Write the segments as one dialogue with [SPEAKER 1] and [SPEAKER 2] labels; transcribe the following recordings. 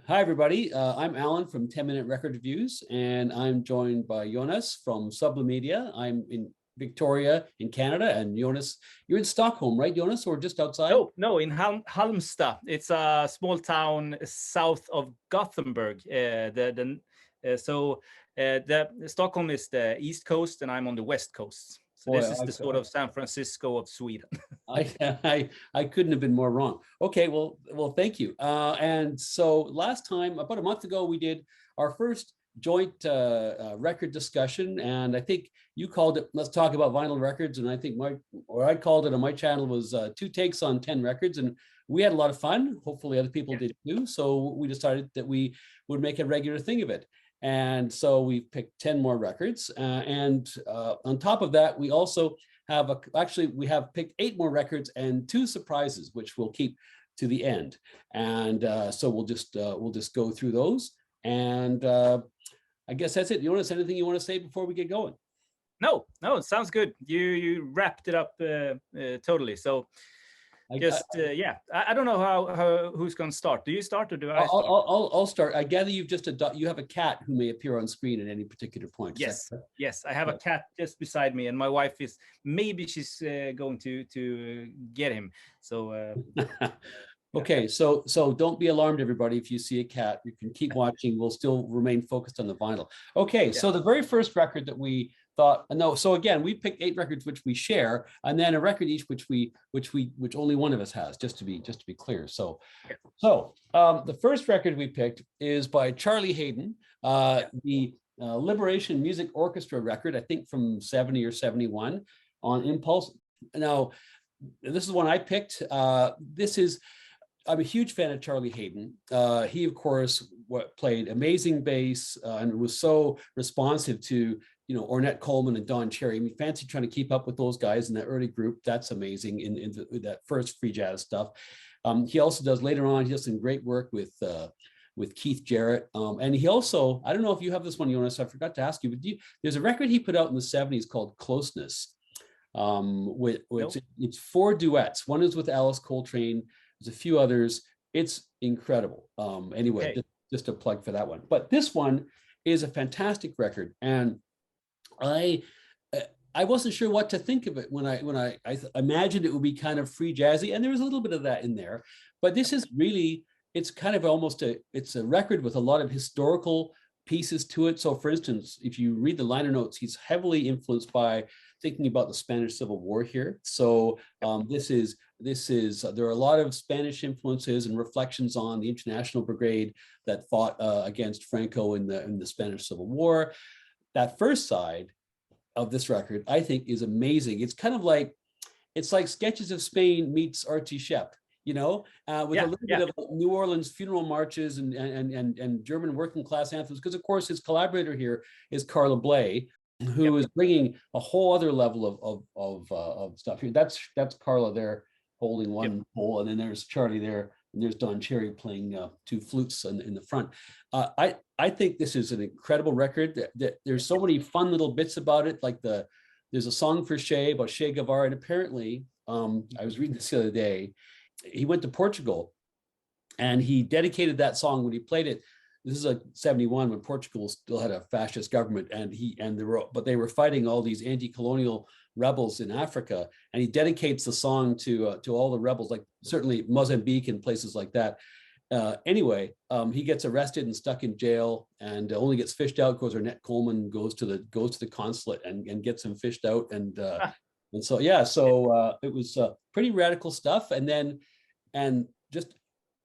[SPEAKER 1] Hi, everybody. I'm Allan from 10-Minute Record Reviews, and I'm joined by Jonas from Sublimedia. I'm in Victoria in Canada, and Jonas, you're in Stockholm, right, Jonas, or just outside?
[SPEAKER 2] No, in Halmstad. It's a small town south of Gothenburg. Stockholm is the east coast, and I'm on the west coast. So
[SPEAKER 1] Boy,
[SPEAKER 2] this is the sort of San Francisco of Sweden.
[SPEAKER 1] I couldn't have been more wrong. Okay, well, thank you. And so last time, about a month ago, we did our first joint record discussion, and I think you called it "Let's Talk About Vinyl Records," and I think I called it on my channel was two takes on 10 records, and we had a lot of fun. Hopefully, other people did too. So we decided that we would make a regular thing of it. And so we picked 10 more records. And on top of that, we also have we have picked 8 more records and 2 surprises, which we'll keep to the end. And so we'll just go through those. And I guess that's it. Jonas, anything you want to say before we get going?
[SPEAKER 2] No, it sounds good. You wrapped it up totally. So I don't know who's going to start. Do you start or do I start?
[SPEAKER 1] I'll start. I gather you have a cat who may appear on screen at any particular point.
[SPEAKER 2] Yes, I have a cat just beside me, and my wife is she's going to get him. So
[SPEAKER 1] okay, so don't be alarmed, everybody. If you see a cat, you can keep watching. We'll still remain focused on the vinyl. Okay, so the very first record that we thought, no, so again, we picked 8 records which we share, and then a record each which only one of us has, just to be clear. So the first record we picked is by Charlie Hayden, the Liberation Music Orchestra record, I think from 70 or 71 on Impulse. Now, this is one I picked. I'm a huge fan of Charlie Hayden. He, of course, played amazing bass and was so responsive to, Ornette Coleman and Don Cherry. I mean, fancy trying to keep up with those guys in that early group. That's amazing in that first free jazz stuff. He also does later on. He does some great work with Keith Jarrett. And he also, I don't know if you have this one, Jonas. I forgot to ask you, but there's a record he put out in the 70s called Closeness. It's 4 duets. One is with Alice Coltrane. There's a few others. It's incredible. Anyway, just a plug for that one. But this one is a fantastic record, and I wasn't sure what to think of it when I imagined it would be kind of free jazzy, and there was a little bit of that in there. But this is really, it's kind of almost it's a record with a lot of historical pieces to it. So, for instance, if you read the liner notes, he's heavily influenced by thinking about the Spanish Civil War here. So there are a lot of Spanish influences and reflections on the International Brigade that fought against Franco in the Spanish Civil War. That first side of this record, I think, is amazing. It's kind of like, it's like Sketches of Spain meets Artie Shepp, with a little bit of New Orleans funeral marches and German working class anthems, because of course his collaborator here is Carla Bley, who is bringing a whole other level of stuff here. That's Carla there holding one pole, and then there's Charlie there, and there's Don Cherry playing 2 flutes in the front. I think this is an incredible record. There's so many fun little bits about it, like there's a song for about Che Guevara, and apparently, I was reading this the other day, he went to Portugal, and he dedicated that song when he played it. This is like 71 when Portugal still had a fascist government, but they were fighting all these anti-colonial rebels in Africa, and he dedicates the song to all the rebels, like certainly Mozambique and places like that. Anyway, he gets arrested and stuck in jail, and only gets fished out because Ornette Coleman goes to the consulate and gets him fished out, and so it was pretty radical stuff, and just.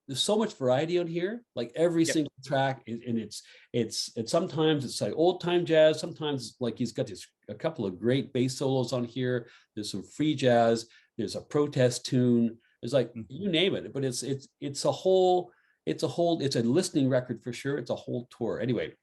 [SPEAKER 1] There's so much variety on here, like every single track, and it's sometimes it's like old time jazz, sometimes like he's got a couple of great bass solos on here. There's some free jazz, there's a protest tune, there's like you name it. But it's a listening record for sure. It's a whole tour. Anyway,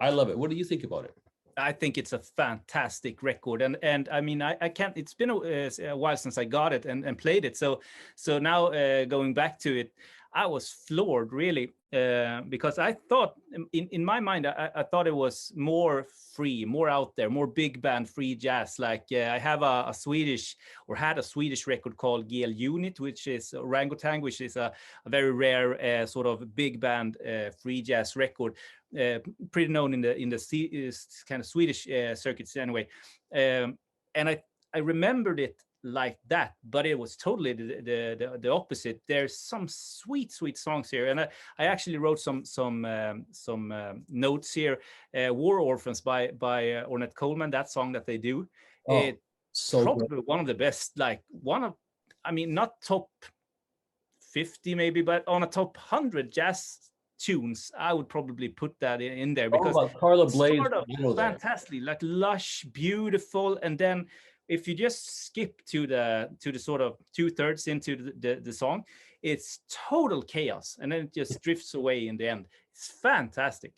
[SPEAKER 1] I love it. What do you think about it?
[SPEAKER 2] I think it's a fantastic record, and I mean I can't. It's been a while since I got it and played it. So now going back to it, I was floored, really. because I thought in my mind I thought it was more free, more out there, more big band free jazz. Like I have a Swedish, or had a Swedish record called GL Unit, which is Orangutan, which is a very rare sort of big band free jazz record, pretty known in the kind of Swedish circuits anyway. And I remembered it like that, but it was totally the opposite. There's some sweet songs here, and I actually wrote some notes here. War Orphans by Ornette Coleman, that song that they do, it's so probably good. One of the best, like I mean, not top 50 maybe, but on a top 100 jazz tunes, I would probably put that in there, because
[SPEAKER 1] Carla Blaze,
[SPEAKER 2] sort of fantastic, like lush, beautiful, and then if you just skip to the sort of 2/3 into the song, it's total chaos, and then it just drifts away in the end. It's fantastic.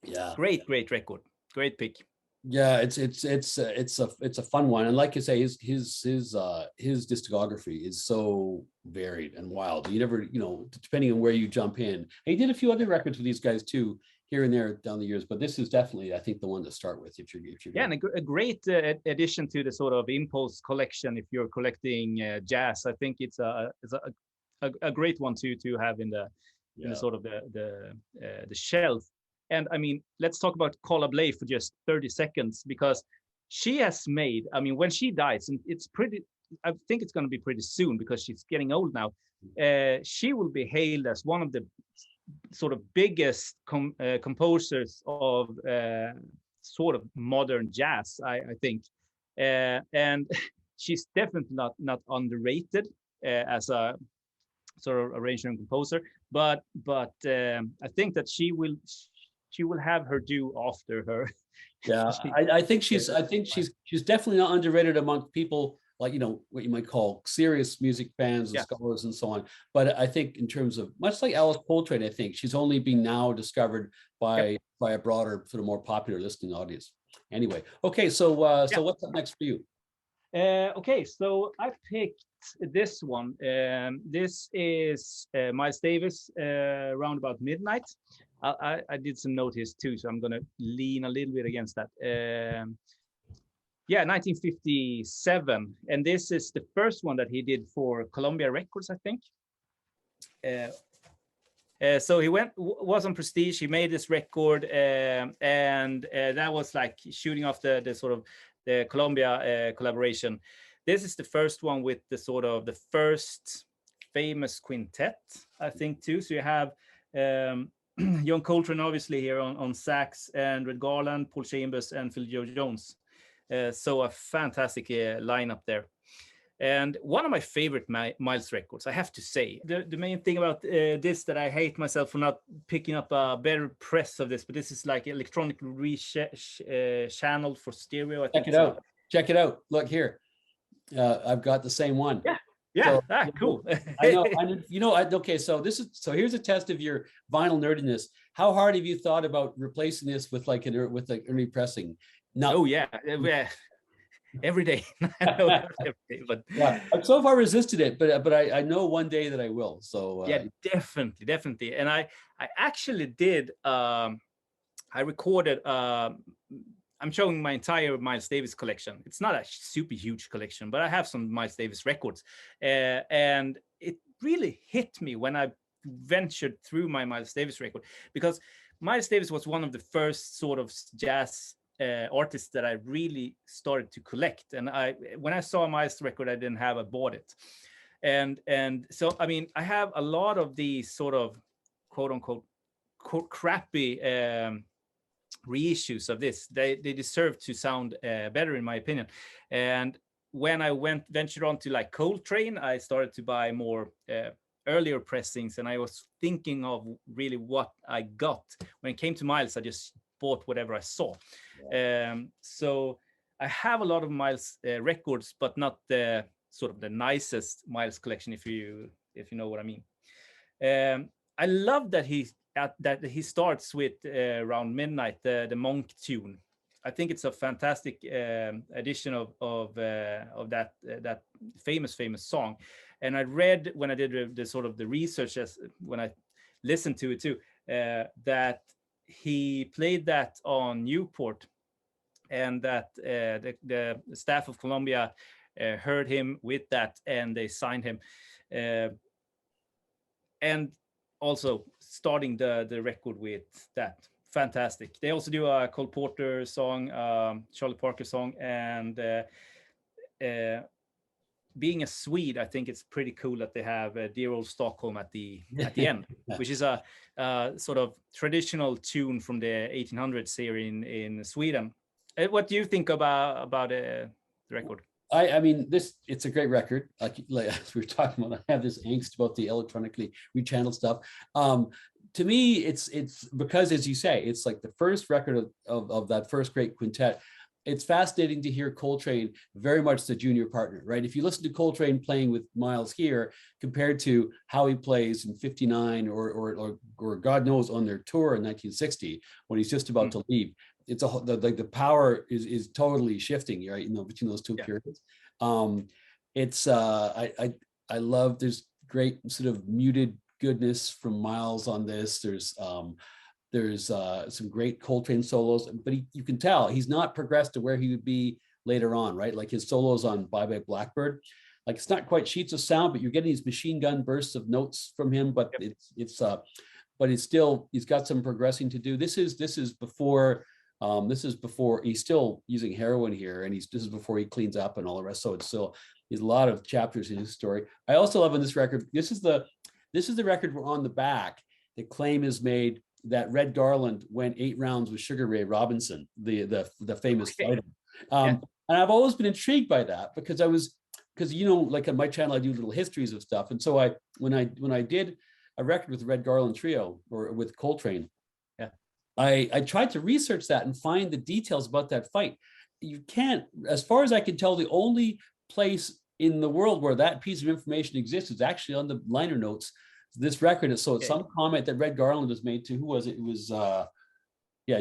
[SPEAKER 1] Yeah,
[SPEAKER 2] great record, great pick.
[SPEAKER 1] Yeah, it's a fun one, and like you say, his discography is so varied and wild. You never, depending on where you jump in. And he did a few other records with these guys too, here and there down the years, but this is definitely, I think, the one to start with if you're
[SPEAKER 2] and a great addition to the sort of Impulse collection if you're collecting jazz. I think it's a great one to have in the sort of the shelf. And I mean, let's talk about Carla Bley for just 30 seconds, because she has made, I mean, when she dies, and it's pretty, I think it's going to be pretty soon because she's getting old now, she will be hailed as one of the sort of biggest composers of sort of modern jazz, I think. And she's definitely not underrated as a sort of arranger and composer, but I think that she will have her due after her.
[SPEAKER 1] Yeah, I think she's definitely not underrated among people like, what you might call serious music fans and scholars and so on. But I think in terms of, much like Alice Coltrane, I think she's only being now discovered by a broader, sort of more popular listening audience. Anyway, okay, so what's up next for you?
[SPEAKER 2] Okay, so I picked this one. This is Miles Davis, around about midnight. I did some notice too, so I'm going to lean a little bit against that. 1957, and this is the first one that he did for Columbia Records, I think. So he was on Prestige. He made this record, and that was like shooting off the sort of the Columbia collaboration. This is the first one with the sort of the first famous quintet, I think, too. So you have John Coltrane, obviously, here on sax, and Red Garland, Paul Chambers, and Phil Joe Jones. So a fantastic lineup there. And one of my favorite Miles records, I have to say. The main thing about this that I hate myself for not picking up a better press of this, but this is like electronically channeled for stereo. I think
[SPEAKER 1] Check it out. Look here. I've got the same one.
[SPEAKER 2] Yeah, cool.
[SPEAKER 1] I know. Okay, so here's a test of your vinyl nerdiness. How hard have you thought about replacing this with like early pressing?
[SPEAKER 2] No. Oh yeah. Every day. But
[SPEAKER 1] I've so far resisted it, but I know one day that I will. So
[SPEAKER 2] definitely. And I actually did. I recorded. I'm showing my entire Miles Davis collection. It's not a super huge collection, but I have some Miles Davis records, and it really hit me when I ventured through my Miles Davis record, because Miles Davis was one of the first sort of jazz artists that I really started to collect. And when I saw a Miles record, I didn't have, I bought it. And so, I mean, I have a lot of these sort of quote unquote crappy reissues of this. They deserve to sound better, in my opinion. And when I ventured on to like Coltrane, I started to buy more earlier pressings, and I was thinking of really what I got. When it came to Miles, I just bought whatever I saw. So I have a lot of Miles records, but not the sort of the nicest Miles collection, if you know what I mean. I love that he starts with around midnight, the Monk tune. I think it's a fantastic edition of that famous song. And I read, when I did the sort of the research, when I listened to it too, that he played that on Newport, and that the staff of Columbia heard him with that, and they signed him. And also starting the record with that. Fantastic. They also do a Cole Porter song, Charlie Parker song, and being a Swede, I think it's pretty cool that they have Dear Old Stockholm at the end, which is a sort of traditional tune from the 1800s here in Sweden. What do you think about the record?
[SPEAKER 1] I mean, it's a great record. Like as we were talking about, I have this angst about the electronically rechanneled stuff. To me, it's because, as you say, it's like the first record of that first great quintet. It's fascinating to hear Coltrane very much the junior partner, right? If you listen to Coltrane playing with Miles here compared to how he plays in 59 or God knows on their tour in 1960 when he's just about to leave, it's the power is totally shifting, right? You know, between those two periods. I love, there's great sort of muted goodness from Miles on this. There's some great Coltrane solos, but you can tell he's not progressed to where he would be later on, right? Like his solos on Bye Bye Blackbird, like it's not quite sheets of sound, but you're getting these machine gun bursts of notes from him. But it's still, he's got some progressing to do. This is before he's still using heroin here, and this is before he cleans up and all the rest. So it's still, there's a lot of chapters in his story. I also love on this record, this is the record where on the back the claim is made that Red Garland went 8 rounds with Sugar Ray Robinson, the famous fighter. And I've always been intrigued by that because you know, like on my channel I do little histories of stuff, and so when I did a record with the Red Garland Trio or with Coltrane, I tried to research that and find the details about that fight. You can't, as far as I can tell, the only place in the world where that piece of information exists is actually on the liner notes this record. So it's some comment that Red Garland was made to, who was it? It was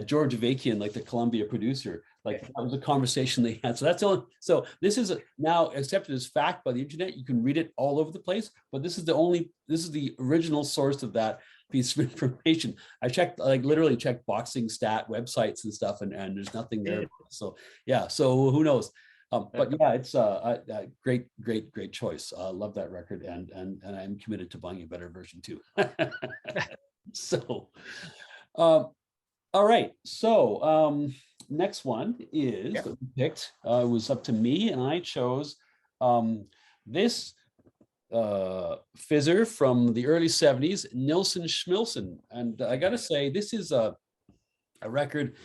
[SPEAKER 1] George Avakian, like the Columbia producer. Like that was a conversation they had. So that's all. So this is now accepted as fact by the internet. You can read it all over the place, but this is the original source of that piece of information. I checked, like literally checked boxing stat websites and stuff, and there's nothing there. So so who knows? But yeah, it's a great choice. Love that record, and I'm committed to buying a better version too. So, all right. So next one is that we picked. It was up to me, and I chose this fizzer from the early 70s, Nilsson Schmilsson. And I got to say, this is a record,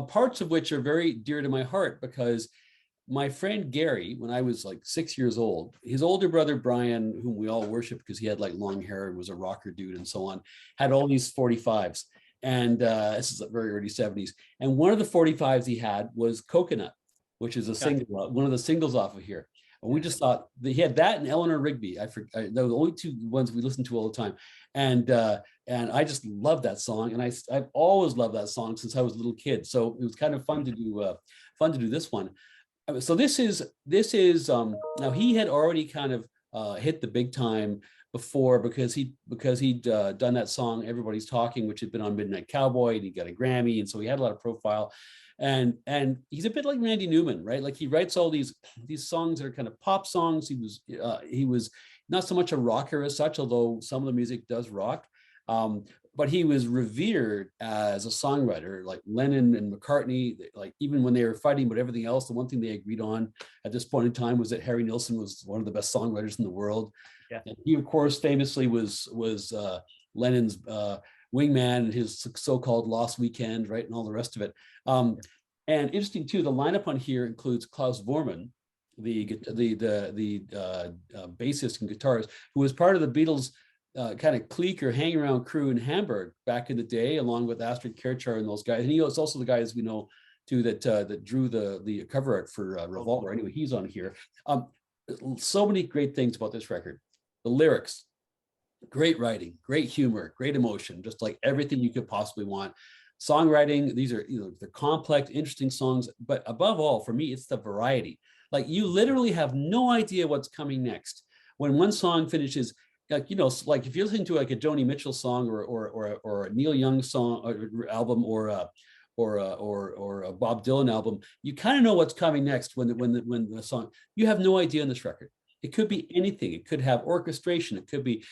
[SPEAKER 1] parts of which are very dear to my heart, because my friend Gary, when I was like 6 years old, his older brother Brian, whom we all worship because he had like long hair and was a rocker dude and so on, had all these 45s. And this is the very early 70s. And one of the 45s he had was Coconut, which is a single, one of the singles off of here. And we just thought that he had that and Eleanor Rigby. I forgot, they were the only two ones we listened to all the time. And I just loved that song. And I've always loved that song since I was a little kid. So it was kind of fun to do this one. So this is now he had already kind of hit the big time before because he'd done that song Everybody's Talking, which had been on Midnight Cowboy, and he got a Grammy, and so he had a lot of profile. And he's a bit like Randy Newman, right? Like he writes all these songs that are kind of pop songs. He was not so much a rocker as such, although some of the music does rock. But he was revered as a songwriter, like Lennon and McCartney. Like even when they were fighting about everything else, the one thing they agreed on at this point in time was that Harry Nilsson was one of the best songwriters in the world. Yeah. And he, of course, famously was Lennon's wingman in his so-called Lost Weekend, right, and all the rest of it. And interesting too, the lineup on here includes Klaus Voormann, the bassist and guitarist, who was part of the Beatles kind of clique or hang around crew in Hamburg back in the day, along with Astrid Kirchherr and those guys. And he was also the guy, as we know, too, that drew the cover art for Revolver. Anyway, he's on here. So many great things about this record. The lyrics, great writing, great humor, great emotion, just like everything you could possibly want. Songwriting, these are, they're complex, interesting songs, but above all, for me, it's the variety. Like you literally have no idea what's coming next. When one song finishes, like, you know, like if you're listening to like a Joni Mitchell song or a Neil Young song or album or a Bob Dylan album, you kind of know what's coming next when the song. You have no idea on this record. It could be anything. It could have orchestration. It could be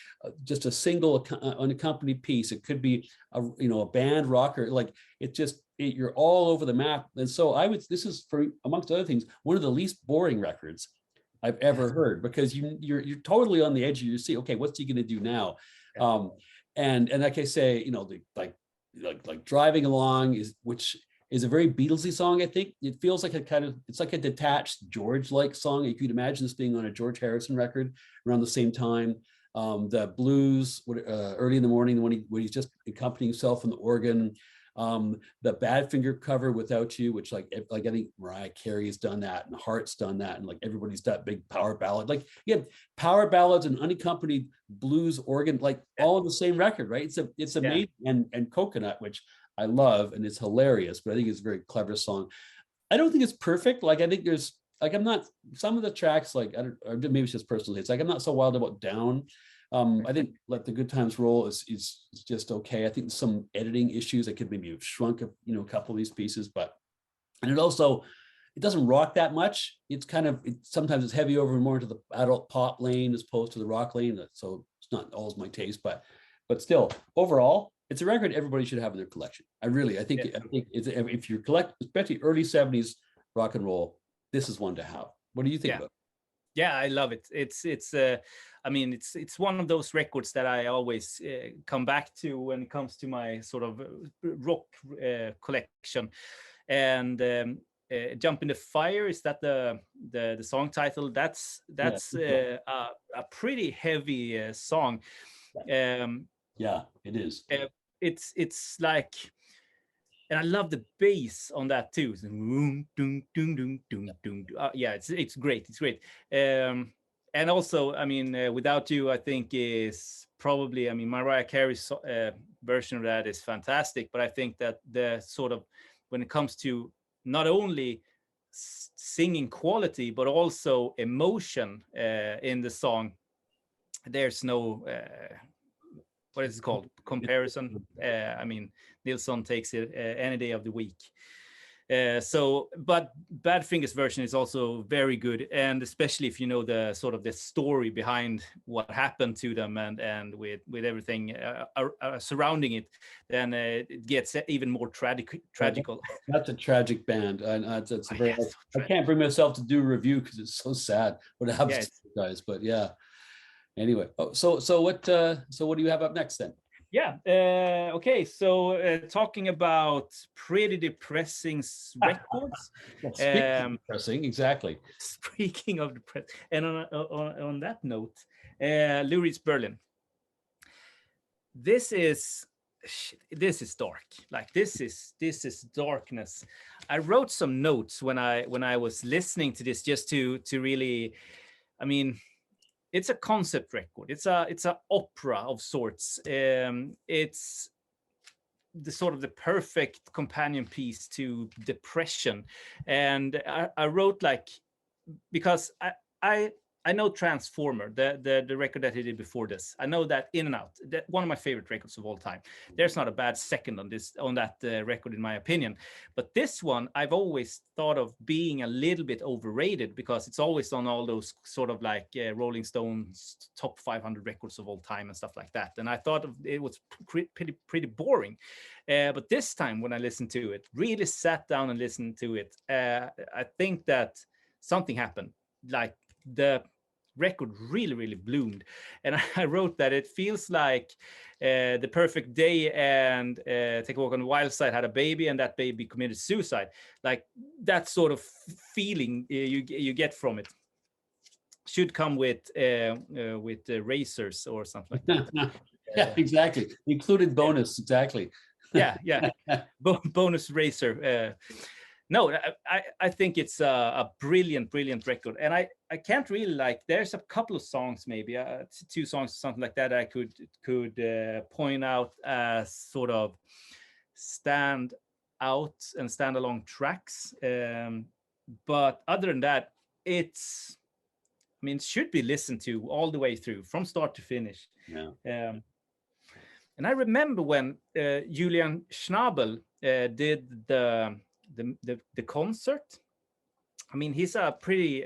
[SPEAKER 1] just a single unaccompanied piece. It could be a band rocker. Like you're all over the map. And so this is, for amongst other things, one of the least boring records I've ever heard, because you're totally on the edge of your seat. Okay, what's he going to do now? And like I say, like driving along which is a very Beatlesy song. I think it feels like it's like a detached George-like song. You could imagine this being on a George Harrison record around the same time. The blues early in the morning when he's just accompanying himself on the organ. The Badfinger cover, Without You, which like I think Mariah Carey's done that and Hart's done that, and like everybody's that big power ballad. Like you have power ballads and unaccompanied blues organ, like all on the same record, right? It's amazing. And Coconut, which I love and it's hilarious, but I think it's a very clever song. I don't think it's perfect. Like I think there's like I'm not some of the tracks, like I don't, or maybe it's just personal. It's like I'm not so wild about Down. I think Let the Good Times Roll is just okay. I think some editing issues. I could maybe have shrunk a couple of these pieces, and it doesn't rock that much. It's sometimes it's heavy over more into the adult pop lane as opposed to the rock lane. So it's not always my taste, but still, overall, it's a record everybody should have in their collection. I think if you collect, especially early 70s rock and roll, this is one to have. What do you think about it?
[SPEAKER 2] Yeah, I love it. It's one of those records that I always come back to when it comes to my sort of rock collection. And Jump in the Fire, is that the song title? That's a pretty heavy song.
[SPEAKER 1] Yeah, it is.
[SPEAKER 2] It's like, and I love the bass on that too. Yeah, it's great. It's great. And also, Without You, I think is probably, Mariah Carey's version of that is fantastic. But I think that the sort of, when it comes to not only singing quality, but also emotion in the song, there's no, what is it called? Comparison. Nilsson takes it any day of the week. But Badfinger's version is also very good, and especially if you know the sort of the story behind what happened to them and with everything surrounding it, then it gets even more tragical.
[SPEAKER 1] That's a tragic band, and I can't bring myself to do a review because it's so sad what happens to you guys. But yeah. Anyway, so what do you have up next then?
[SPEAKER 2] Yeah. Okay. So talking about pretty depressing records.
[SPEAKER 1] Depressing, exactly.
[SPEAKER 2] Speaking of depressing, and on that note, Laurence Berlin. This is dark. Like this is darkness. I wrote some notes when I was listening to this just to really, it's a concept record. It's a opera of sorts. It's the sort of the perfect companion piece to depression. And I wrote because I know Transformer, the record that he did before this. I know that in and out. One of my favorite records of all time. There's not a bad second on that record, in my opinion. But this one, I've always thought of being a little bit overrated because it's always on all those sort of Rolling Stones top 500 records of all time and stuff like that. And I thought it was pretty boring. But this time when I listened to it, really sat down and listened to it, I think that something happened. Like the record really bloomed, and I wrote that it feels like The Perfect Day and Take a Walk on the Wild Side had a baby, and that baby committed suicide. Like that sort of feeling you get from it should come with racers or something like that.
[SPEAKER 1] Yeah, exactly. Included bonus, exactly.
[SPEAKER 2] Yeah. Bonus racer. No, I think it's a brilliant record, and I can't really there's a couple of songs, maybe 2 songs, something like that, I could point out as sort of stand out and standalone tracks. But other than that, it's mean, it should be listened to all the way through from start to finish.
[SPEAKER 1] Yeah.
[SPEAKER 2] And I remember when Julian Schnabel did the concert. I mean, he's a pretty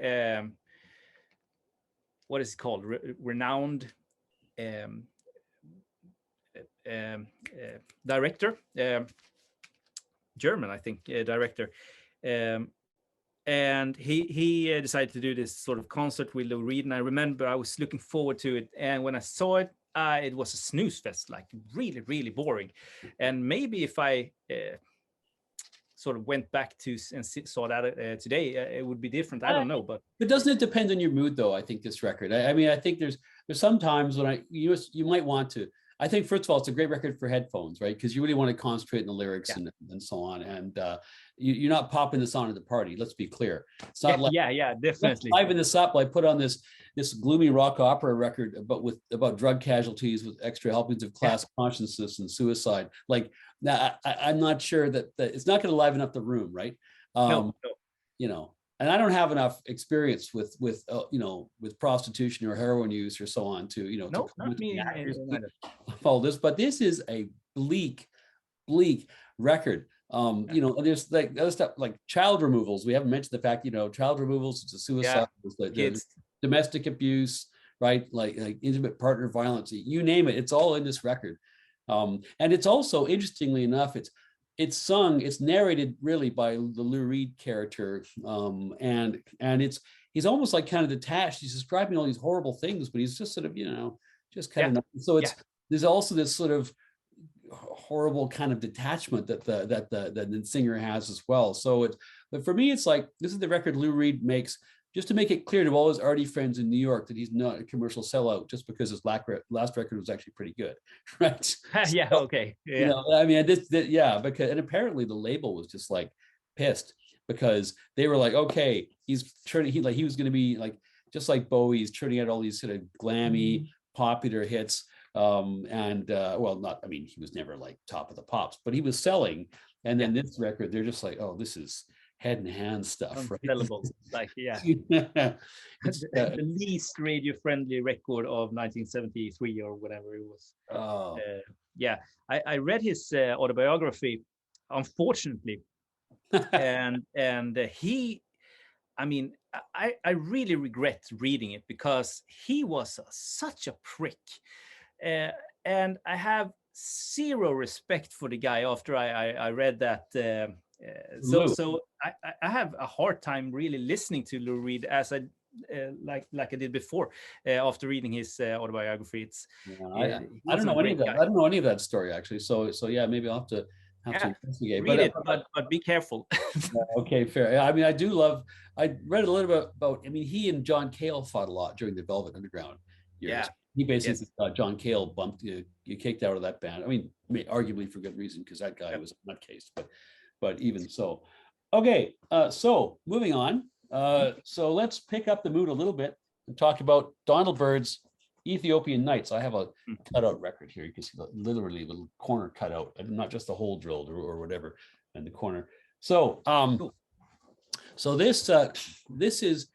[SPEAKER 2] what is it called? Renowned director, German, I think, director. And he decided to do this sort of concert with Lou Reed. And I remember I was looking forward to it. And when I saw it, it was a snooze fest, like really, really boring. And maybe if I sort of went back to and saw that today, it would be different. I don't know, but
[SPEAKER 1] doesn't it depend on your mood though? I think this record. I mean, I think there's some times when you might want to. I think first of all, it's a great record for headphones, right? Because you really want to concentrate on the lyrics and so on. And you're not popping this on at the party. Let's be clear. It's not like
[SPEAKER 2] definitely
[SPEAKER 1] liven this up. Like put on this gloomy rock opera record about drug casualties with extra helpings of class consciousness and suicide. Like I'm not sure that it's not going to liven up the room, right?
[SPEAKER 2] No.
[SPEAKER 1] You know. And I don't have enough experience with prostitution or heroin use or so on to
[SPEAKER 2] not me.
[SPEAKER 1] Follow this, but this is a bleak record. There's like other stuff like child removals. We haven't mentioned the fact, child removals, it's a suicide, there's domestic abuse, right? Like intimate partner violence, you name it, it's all in this record. And it's also, interestingly enough, it's narrated really by the Lou Reed character. And he's almost like kind of detached. He's describing all these horrible things, but he's just sort of, just kind of, so there's also this sort of horrible kind of detachment that the singer has as well. So but for me, it's like, this is the record Lou Reed makes just to make it clear to all his arty friends in New York that he's not a commercial sellout just because his last record was actually pretty good, right?
[SPEAKER 2] Okay. Yeah.
[SPEAKER 1] I mean, because and apparently the label was just like pissed because they were like, okay, he was going to be like just like Bowie's turning out all these sort of glammy popular hits. He was never like top of the pops, but he was selling. And then this record, they're just like, oh, this is head and hand stuff, right?
[SPEAKER 2] Like, the least radio-friendly record of 1973 or whatever it was. I read his autobiography, unfortunately, and he, I mean, I really regret reading it because he was such a prick, and I have zero respect for the guy after I read that. So I have a hard time really listening to Lou Reed as I like I did before after reading his autobiography.
[SPEAKER 1] I don't know any of that. I don't know any of that story actually. So yeah, maybe I'll have to investigate.
[SPEAKER 2] Read it, but be careful.
[SPEAKER 1] Okay, fair. I mean, I read a little bit about. I mean, he and John Cale fought a lot during the Velvet Underground years.
[SPEAKER 2] Yeah.
[SPEAKER 1] He basically got John Cale bumped, kicked out of that band. I mean, arguably for good reason because that guy was a nutcase, but even so. Okay, so moving on. So let's pick up the mood a little bit and talk about Donald Byrd's Ethiopian Nights. I have a cutout record here. You can see literally a little corner cutout, and not just a hole drilled or whatever in the corner. So, so this is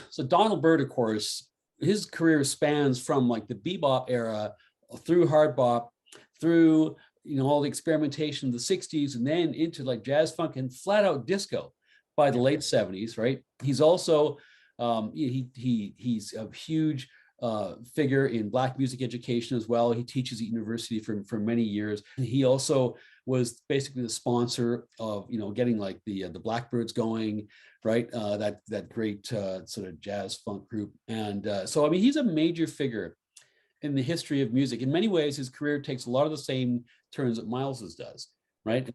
[SPEAKER 1] so Donald Byrd, of course, his career spans from like the bebop era through hard bop, through all the experimentation of the 60s, and then into like jazz funk and flat out disco by the late 70s, right? He's also he's a huge figure in Black music education as well. He teaches at university for many years. He also was basically the sponsor of getting like the Blackbirds going, right? That great sort of jazz funk group. And so I mean, he's a major figure in the history of music. In many ways, his career takes a lot of the same turns that Miles's does, right?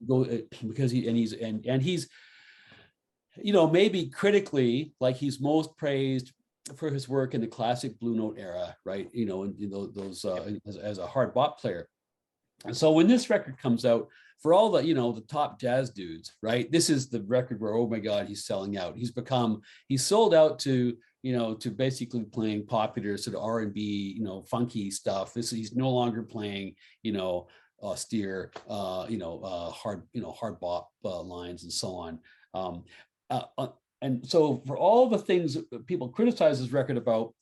[SPEAKER 1] Because he's maybe critically, like he's most praised for his work in the classic Blue Note era, right? As a hard bop player. And so when this record comes out, for all the the top jazz dudes, right? This is the record where, oh my God, he's selling out. He's sold out to to basically playing popular sort of R&B, funky stuff. He's no longer playing austere, hard bop lines and so on. and so for all the things that people criticize this record about,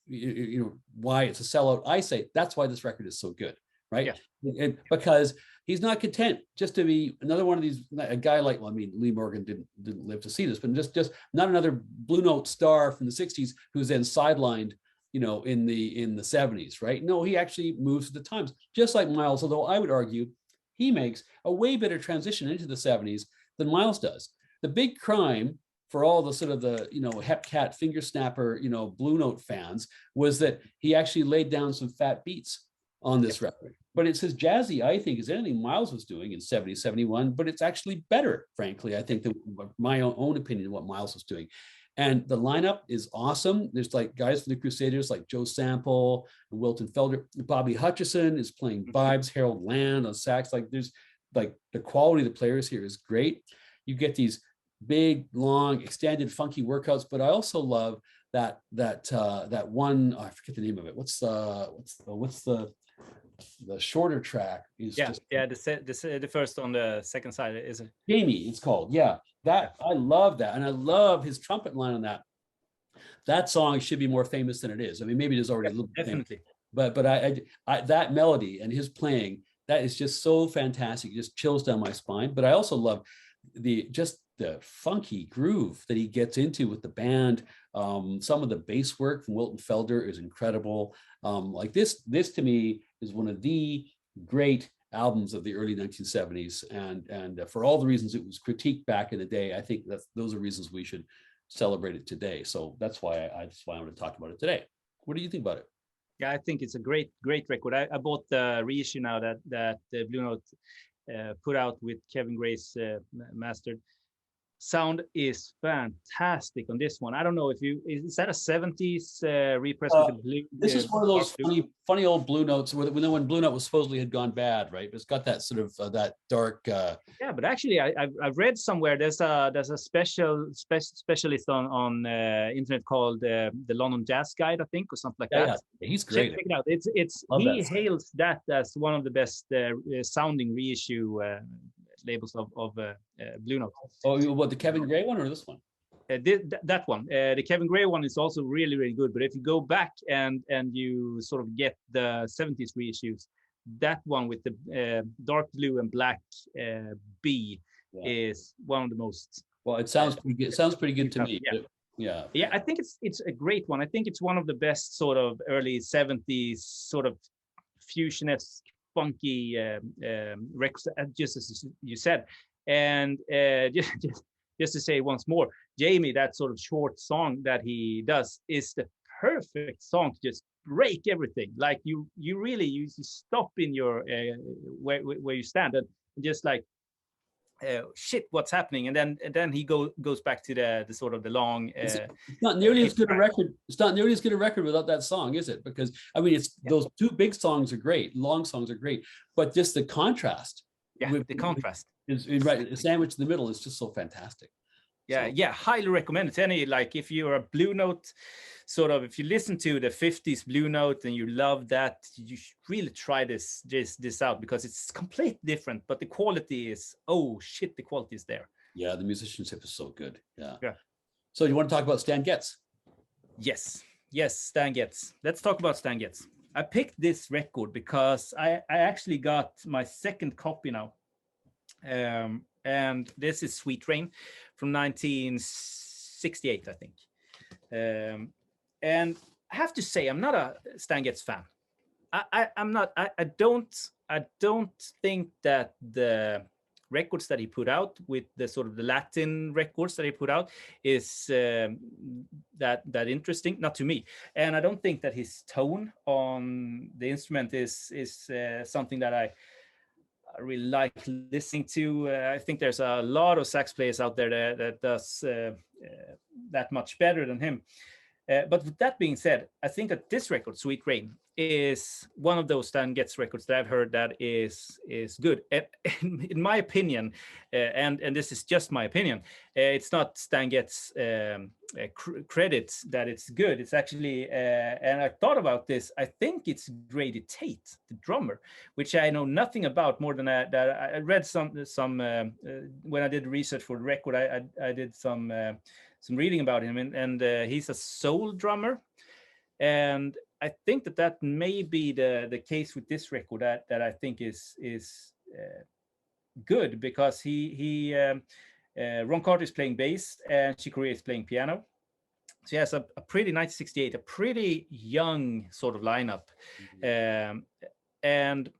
[SPEAKER 1] why it's a sellout, I say that's why this record is so good, right? Yeah. Because he's not content just to be another one of these, a guy like, well, I mean, Lee Morgan didn't live to see this, but just not another Blue Note star from the 60s who's then sidelined, in the 70s, right? No, he actually moves with the times, just like Miles, although I would argue he makes a way better transition into the 70s than Miles does. The big crime for all the sort of the, Hepcat finger snapper, Blue Note fans was that he actually laid down some fat beats on this record. But it's as jazzy, I think, as anything Miles was doing in 70, 71, but it's actually better, frankly, I think, than my own opinion of what Miles was doing. And the lineup is awesome. There's like guys from the Crusaders like Joe Sample and Wilton Felder. Bobby Hutcherson is playing vibes, Harold Land on sax. Like there's like the quality of the players here is great. You get these big, long, extended, funky workouts, but I also love that one, I forget the name of it. What's the shorter track is
[SPEAKER 2] the first on the second side is it?
[SPEAKER 1] Jamie, it's called. Yeah, that I love that, and I love his trumpet line on that. That song should be more famous than it is. I mean, maybe it is already a little bit
[SPEAKER 2] definitely,
[SPEAKER 1] famous, but I that melody and his playing, that is just so fantastic. It just chills down my spine. But I also love the funky groove that he gets into with the band. Some of the bass work from Wilton Felder is incredible. Like this to me is one of the great albums of the early 1970s, and for all the reasons it was critiqued back in the day, I think those are reasons we should celebrate it today. So that's why I wanted to talk about it today. What do you think about it?
[SPEAKER 2] Yeah, I think it's a great record. I bought the reissue now that the Blue Note put out with Kevin Gray's mastered. Sound is fantastic on this one. I don't know if is that a 70s repress with the blue?
[SPEAKER 1] This is one of those funny old Blue Notes when Blue Note was supposedly had gone bad, right? It's got that sort of that dark.
[SPEAKER 2] Yeah, but actually, I've read somewhere there's a specialist on internet called the London Jazz Guide, I think, or something like that.
[SPEAKER 1] Yeah, he's great.
[SPEAKER 2] Check it out. He hails that as one of the best sounding reissue labels of Blue Note.
[SPEAKER 1] Oh, what, the Kevin Gray one or this one?
[SPEAKER 2] That one. The Kevin Gray one is also really, really good. But if you go back and you sort of get the 70s reissues, that one with the dark blue and black B is one of the most.
[SPEAKER 1] Well, it sounds pretty good. It sounds pretty good to me.
[SPEAKER 2] Yeah. I think it's a great one. I think it's one of the best sort of early 70s sort of fusionist, funky records, just as you said. And just to say once more, Jamie, that sort of short song that he does is the perfect song to just break everything. Like you really stop in your where you stand and just like shit, what's happening? And then he goes back to the sort of the long.
[SPEAKER 1] It's not nearly as good a record. It's not nearly as good a record without that song, is it? Because I mean, those two big songs are great, long songs are great, but just the contrast.
[SPEAKER 2] Yeah, the contrast
[SPEAKER 1] is right. The sandwich in the middle is just so fantastic.
[SPEAKER 2] Yeah, highly recommend it. Any, like, if you're a Blue Note sort of, if you listen to the 50s Blue Note and you love that, you should really try this out, because it's completely different, but the quality is, oh shit, the quality is there.
[SPEAKER 1] Yeah, the musicianship is so good. Yeah. So you want to talk about Stan Getz?
[SPEAKER 2] Yes, Stan Getz. Let's talk about Stan Getz. I picked this record because I actually got my second copy now. And this is Sweet Rain from 1968, I think. And I have to say, I'm not a Stan Getz fan. I'm not. I don't think that the records that he put out with the sort of the Latin records that he put out is that interesting, not to me. And I don't think that his tone on the instrument is something that I really like listening to. I think there's a lot of sax players out there that does that much better than him. But with that being said, I think that this record, Sweet Rain, is one of those Stan Getz records that I've heard that is good. And in my opinion, and this is just my opinion, it's not Stan Getz credit that it's good. It's actually, and I thought about this, I think it's Grady Tate, the drummer, which I know nothing about more than that I read some when I did research for the record, I did some reading about him, and he's a soul drummer. And I think that may be the case with this record that I think is good, because Ron Carter is playing bass and Chick Corea is playing piano. So he has a pretty 1968, a pretty young sort of lineup. And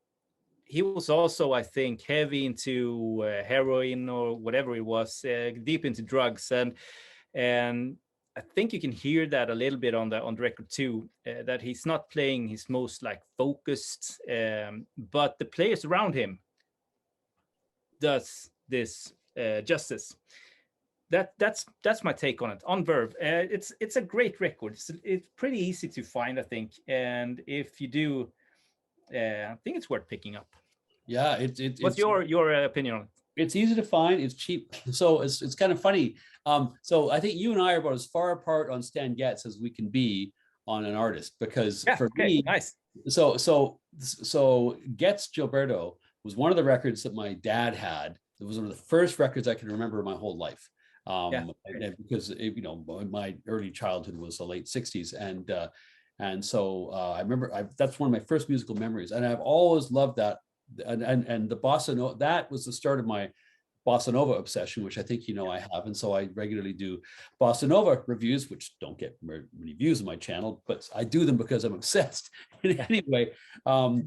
[SPEAKER 2] he was also, I think, heavy into heroin or whatever it was, deep into drugs, and I think you can hear that a little bit on the record too, that he's not playing his most like focused, but the players around him does this justice. That's my take on it. On Verve, it's a great record. It's pretty easy to find, I think, and if you do, I think it's worth picking up.
[SPEAKER 1] Yeah,
[SPEAKER 2] what's your opinion on it?
[SPEAKER 1] It's easy to find. It's cheap, so it's kind of funny. So I think you and I are about as far apart on Stan Getz as we can be on an artist, because for me,
[SPEAKER 2] nice.
[SPEAKER 1] So Getz Gilberto was one of the records that my dad had. It was one of the first records I can remember my whole life. Because my early childhood was the late '60s, and so I remember that's one of my first musical memories, and I've always loved that. And the bossa nova, that was the start of my bossa nova obsession, which I think I have, and so I regularly do bossa nova reviews, which don't get many views on my channel, but I do them because I'm obsessed. Anyway, but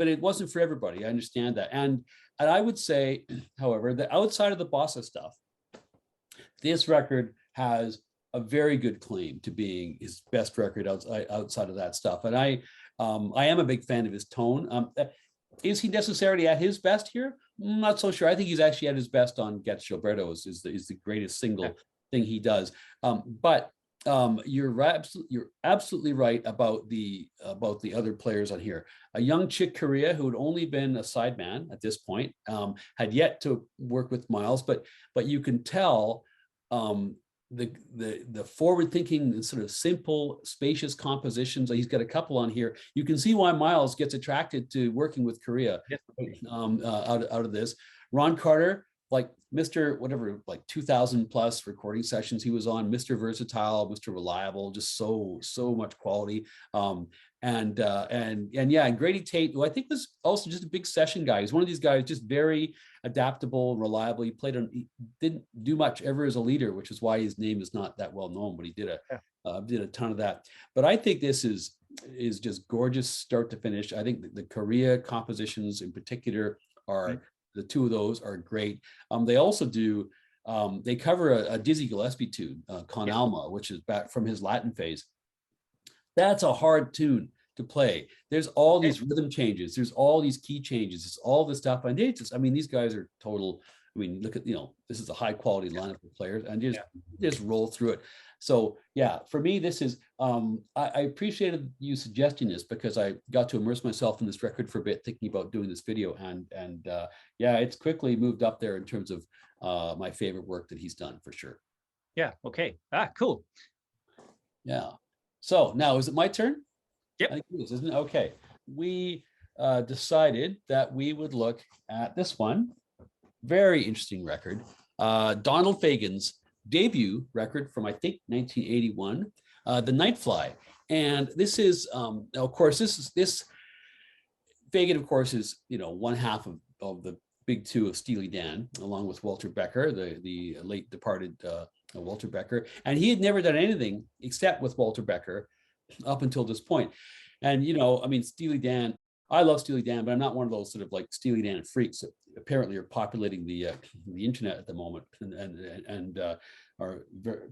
[SPEAKER 1] it wasn't for everybody. I understand that, and I would say, however, that outside of the bossa stuff, this record has a very good claim to being his best record outside of that stuff, and I am a big fan of his tone. Is he necessarily at his best here? I'm not so sure. I think he's actually at his best on Getz Gilberto is the greatest single thing he does. But you're absolutely right about the other players on here. A young Chick Corea, who had only been a sideman at this point, had yet to work with Miles, but you can tell the forward-thinking and sort of simple, spacious compositions. He's got a couple on here. You can see why Miles gets attracted to working with Corea out of this. Ron Carter, like Mr. whatever, like 2,000 plus recording sessions he was on. Mr. Versatile, Mr. Reliable, just so much quality. And Grady Tate, who I think was also just a big session guy. He's one of these guys, just very adaptable and reliable. He didn't do much ever as a leader, which is why his name is not that well known, but he did a ton of that. But I think this is just gorgeous start to finish. I think the Korea compositions in particular are, the two of those are great. They also do, they cover a Dizzy Gillespie tune, Con Alma, which is back from his Latin phase. That's a hard tune to play. There's all these rhythm changes. There's all these key changes. It's all this stuff. And these guys are total. I mean, look at, this is a high quality lineup of players, and just roll through it. So yeah, for me, this is, I appreciated you suggesting this, because I got to immerse myself in this record for a bit, thinking about doing this video, and it's quickly moved up there in terms of my favorite work that he's done, for sure.
[SPEAKER 2] Yeah. Okay. Cool.
[SPEAKER 1] Yeah. So now, is it my turn?
[SPEAKER 2] Yep.
[SPEAKER 1] I think it is, isn't it? Okay. We decided that we would look at this one. Very interesting record. Donald Fagen's debut record from, I think, 1981, The Nightfly. And this is, of course, this Fagen, of course, is, one half of the big two of Steely Dan, along with Walter Becker, the late departed Walter Becker. And he had never done anything except with Walter Becker up until this point. And, Steely Dan, I love Steely Dan, but I'm not one of those sort of like Steely Dan freaks that apparently are populating the internet at the moment and are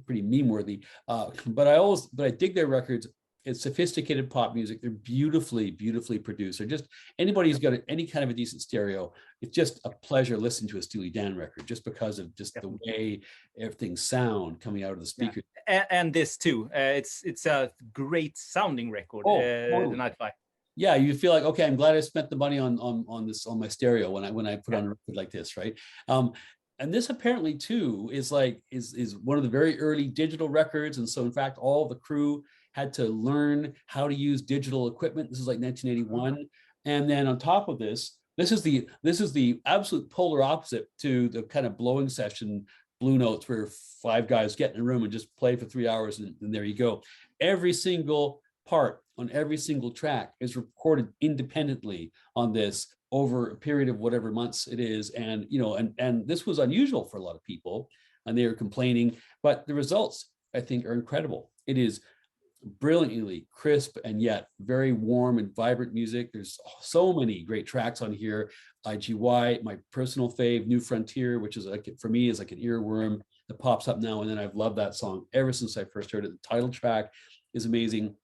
[SPEAKER 1] pretty meme worthy. But I dig their records. it's sophisticated pop music. They're beautifully produced. They're just, anybody who's got any kind of a decent stereo, it's just a pleasure listening to a Steely Dan record, just because of just the way everything sound coming out of the speakers.
[SPEAKER 2] And this too, it's a great sounding record.
[SPEAKER 1] Totally.
[SPEAKER 2] The Nightfly.
[SPEAKER 1] Yeah, you feel like, okay, I'm glad I spent the money on this, on my stereo when I put on a record like this, right? And this apparently too is one of the very early digital records, and so in fact all the crew had to learn how to use digital equipment. This is like 1981, and then on top of this, this is the absolute polar opposite to the kind of blowing session Blue Notes where 5 guys get in a room and just play for 3 hours and there you go. Every single part on every single track is recorded independently on this over a period of whatever months it is. And, you know, and this was unusual for a lot of people and they were complaining, but the results I think are incredible. It is brilliantly crisp and yet very warm and vibrant music. There's so many great tracks on here. IGY, my personal fave, New Frontier, which is like, for me, is like an earworm that pops up now and then. I've loved that song ever since I first heard it. The title track is amazing.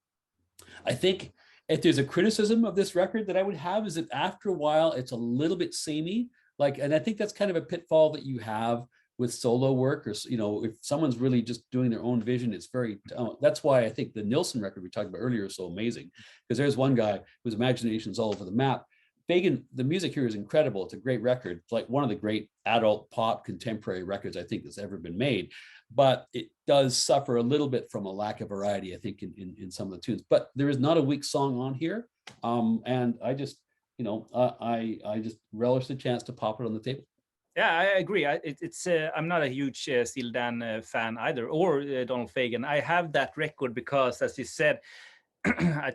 [SPEAKER 1] I think if there's a criticism of this record that I would have is that after a while, it's a little bit samey. And I think that's kind of a pitfall that you have with solo work, or, you know, if someone's really just doing their own vision, it's very, that's why I think the Nilsson record we talked about earlier is so amazing, because there's one guy whose imagination is all over the map. Fagen, the music here is incredible. It's a great record. It's like one of the great adult pop contemporary records I think that's ever been made, but it does suffer a little bit from a lack of variety, I think, in some of the tunes. But there is not a weak song on here, and I just, you know, I just relish the chance to pop it on the table.
[SPEAKER 2] Yeah, I agree. I'm not a huge Steely Dan fan either, or Donald Fagen. I have that record because, as you said, I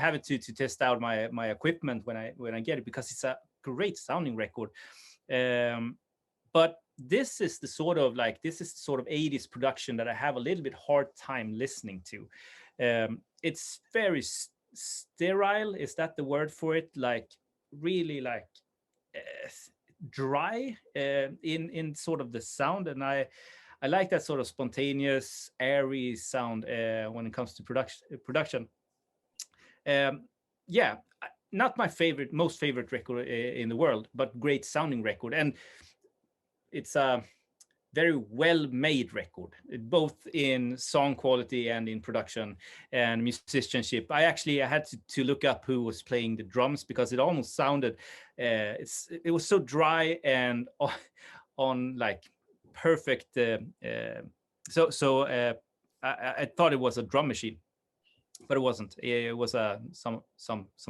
[SPEAKER 2] have it to test out my equipment when I get it, because it's a great sounding record. But this is the sort of 80s production that I have a little bit hard time listening to. It's very sterile. Is that the word for it? Like really like dry in sort of the sound, and I like that sort of spontaneous, airy sound when it comes to production. Yeah, not my most favorite record in the world, but great sounding record, and it's a very well-made record, both in song quality and in production and musicianship. I had to look up who was playing the drums, because it almost sounded, it was so dry and on like perfect. I thought it was a drum machine, but it wasn't. It was some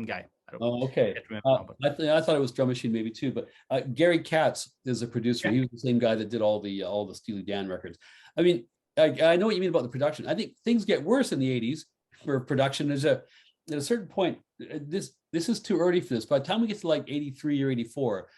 [SPEAKER 2] guy.
[SPEAKER 1] Okay. I thought it was drum machine maybe too, but Gary Katz is a producer. Yeah. He was the same guy that did all the Steely Dan records. I mean, I know what you mean about the production. I think things get worse in the 80s for production. At a certain point, this is too early for this. By the time we get to like 83 or 84,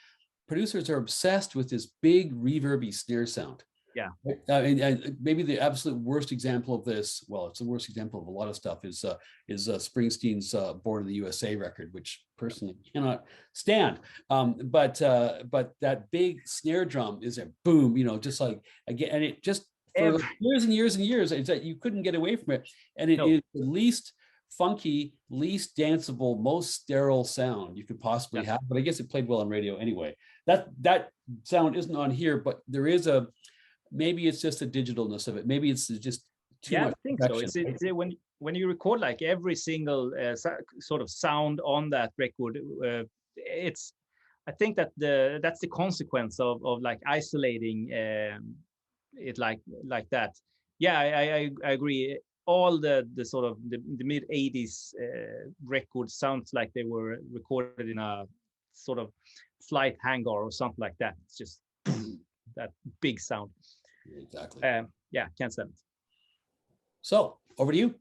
[SPEAKER 1] producers are obsessed with this big reverby snare sound.
[SPEAKER 2] Yeah.
[SPEAKER 1] And maybe the absolute worst example of this, well, it's the worst example of a lot of stuff, is Springsteen's Born in the USA record, which personally cannot stand. But that big snare drum is a boom, you know, just like, again, and it just, for years and years and years, it's that you couldn't get away from it. And it is the least funky, least danceable, most sterile sound you could possibly have. But I guess it played well on radio anyway. That sound isn't on here, but there is maybe it's just the digitalness of it. Maybe it's just too much.
[SPEAKER 2] I think so. It's when you record like every single sort of sound on that record, I think that that's the consequence of like isolating it like that. Yeah, I agree. All the sort of the mid 80s records sounds like they were recorded in a sort of flight hangar or something like that. It's just that big sound.
[SPEAKER 1] Exactly.
[SPEAKER 2] Yeah, can't stand it.
[SPEAKER 1] So over to you.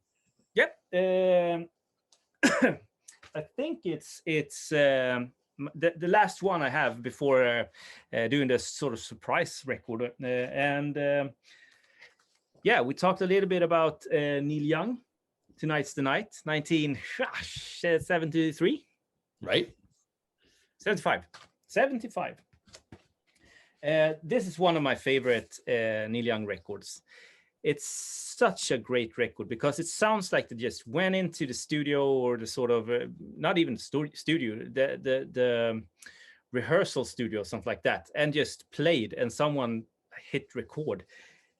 [SPEAKER 2] Yep. I think it's the last one I have before doing this sort of surprise record. Yeah, we talked a little bit about Neil Young. Tonight's the Night, 1973.
[SPEAKER 1] Right.
[SPEAKER 2] 75. This is one of my favorite Neil Young records. it's such a great record because it sounds like they just went into the studio or the sort of not even studio, the rehearsal studio, something like that, and just played, and someone hit record.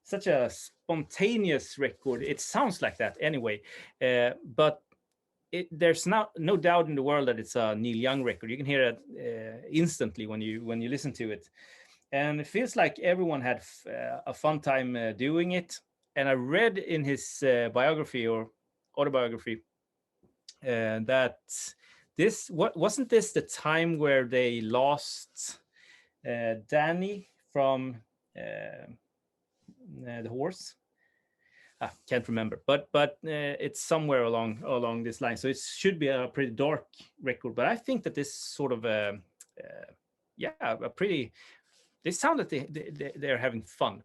[SPEAKER 2] Such a spontaneous record. It sounds like that anyway, but there's no doubt in the world that it's a Neil Young record. You can hear it instantly when you listen to it, and it feels like everyone had a fun time doing it. And I read in his biography or autobiography that wasn't this the time where they lost Danny from the horse. Can't remember, but it's somewhere along this line. So it should be a pretty dark record. But I think that this sort of a pretty. They sound that they're having fun.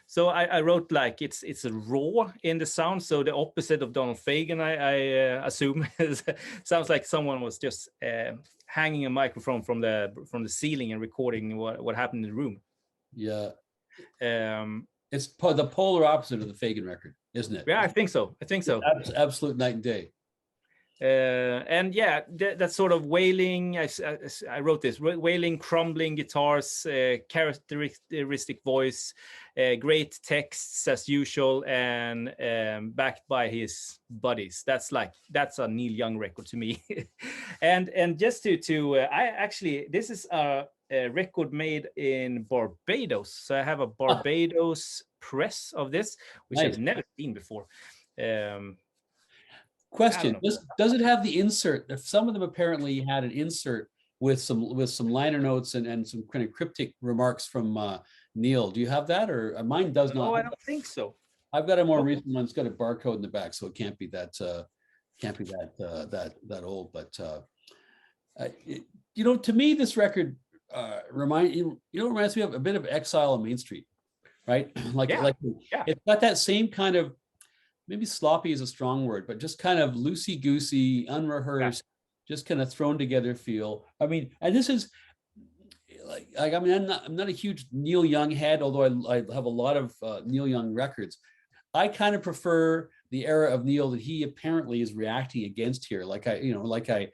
[SPEAKER 2] So I wrote like it's a raw in the sound. So the opposite of Donald Fagen, I assume, sounds like someone was just hanging a microphone from the ceiling and recording what happened in the room.
[SPEAKER 1] Yeah. It's the polar opposite of the Fagen record, isn't it?
[SPEAKER 2] Yeah, I think so.
[SPEAKER 1] It's absolute night and day.
[SPEAKER 2] And yeah, that sort of wailing, I wrote this, wailing, crumbling guitars, characteristic voice, great texts as usual, and backed by his buddies. That's a Neil Young record to me. and just this is a record made in Barbados. So I have a Barbados press of this, which I've never seen before.
[SPEAKER 1] Question: Does it have the insert? If some of them apparently had an insert with some liner notes and some kind of cryptic remarks from Neil. Do you have that, or mine does not?
[SPEAKER 2] No, I don't think so.
[SPEAKER 1] I've got a more recent one. It's got a barcode in the back, so it can't be that old. But to me, this record reminds me of a bit of Exile on Main Street, right? It's got that same kind of. Maybe sloppy is a strong word, but just kind of loosey-goosey, unrehearsed, just kind of thrown together feel. I mean, and this is I'm not a huge Neil Young head, although I have a lot of Neil Young records. I kind of prefer the era of Neil that he apparently is reacting against here. I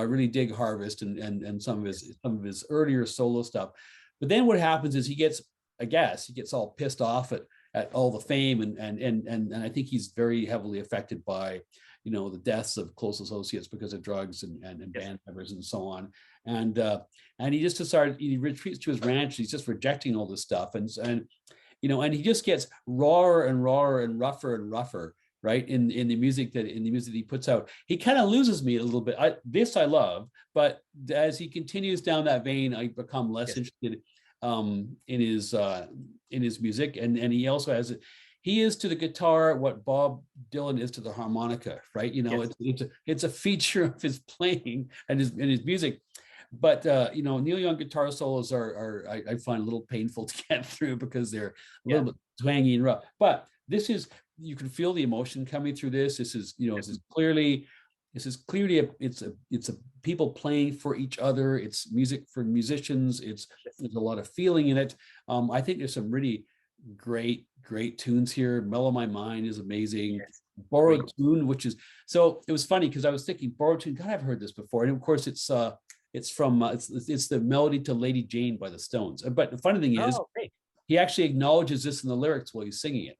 [SPEAKER 1] really dig Harvest and some of his earlier solo stuff. But then what happens is he gets all pissed off at all the fame and I think he's very heavily affected by the deaths of close associates because of drugs and band members and so on, and he just decided he retreats to his ranch. He's just rejecting all this stuff and he just gets rawer and rawer and rougher, right, in the music that he puts out. He kind of loses me a little bit. I love, but as he continues down that vein, I become less interested in his music, and he also has he is to the guitar what Bob Dylan is to the harmonica, right? It's a feature of his playing and his music. But Neil Young guitar solos are I find a little painful to get through because they're a little bit twangy and rough. But this is, you can feel the emotion coming through this. This is this is clearly it's a people playing for each other. It's music for musicians. There's a lot of feeling in it. I think there's some really great tunes here. Mellow My Mind is amazing. Borrowed Tune, which is, so it was funny because I was thinking Borrowed Tune, God, I've heard this before. And of course it's the melody to Lady Jane by the Stones. But the funny thing is, he actually acknowledges this in the lyrics while he's singing it.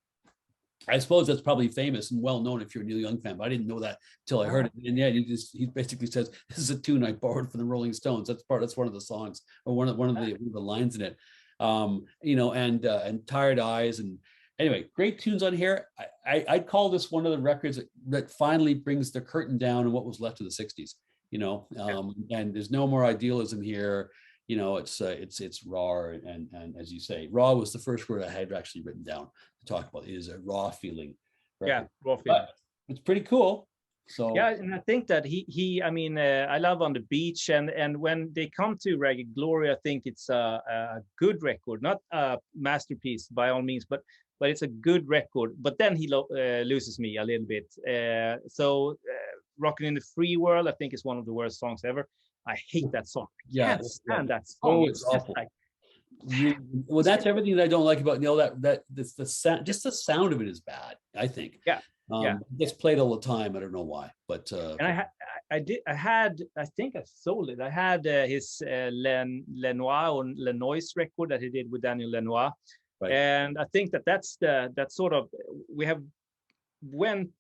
[SPEAKER 1] I suppose that's probably famous and well known if you're a Neil Young fan, but I didn't know that till I heard it. And he basically says, "This is a tune I borrowed from the Rolling Stones." That's one of the songs, or one of the lines in it. And Tired Eyes, and anyway, great tunes on here. I'd call this one of the records that finally brings the curtain down on what was left of the '60s. And there's no more idealism here. It's raw, and as you say, raw was the first word I had actually written down to talk about. It is a raw feeling. Right?
[SPEAKER 2] Raw feeling. But
[SPEAKER 1] it's pretty cool. So
[SPEAKER 2] and I think that I love On the Beach, and when they come to Ragged Glory, I think it's a good record, not a masterpiece by all means, but it's a good record. But then he loses me a little bit. Rockin' in the Free World, I think, is one of the worst songs ever. I hate that song. I can't stand that song.
[SPEAKER 1] It's awful. really, well, that's everything that I don't like about Neil. That that's the sound, just the sound of it is bad, I think.
[SPEAKER 2] Yeah. Yeah.
[SPEAKER 1] It gets played all the time. I don't know why, but
[SPEAKER 2] And I think I sold it. I had his Lenoir or Lenois record that he did with Daniel Lenoir.
[SPEAKER 1] right.
[SPEAKER 2] And I think that's sort of, we have went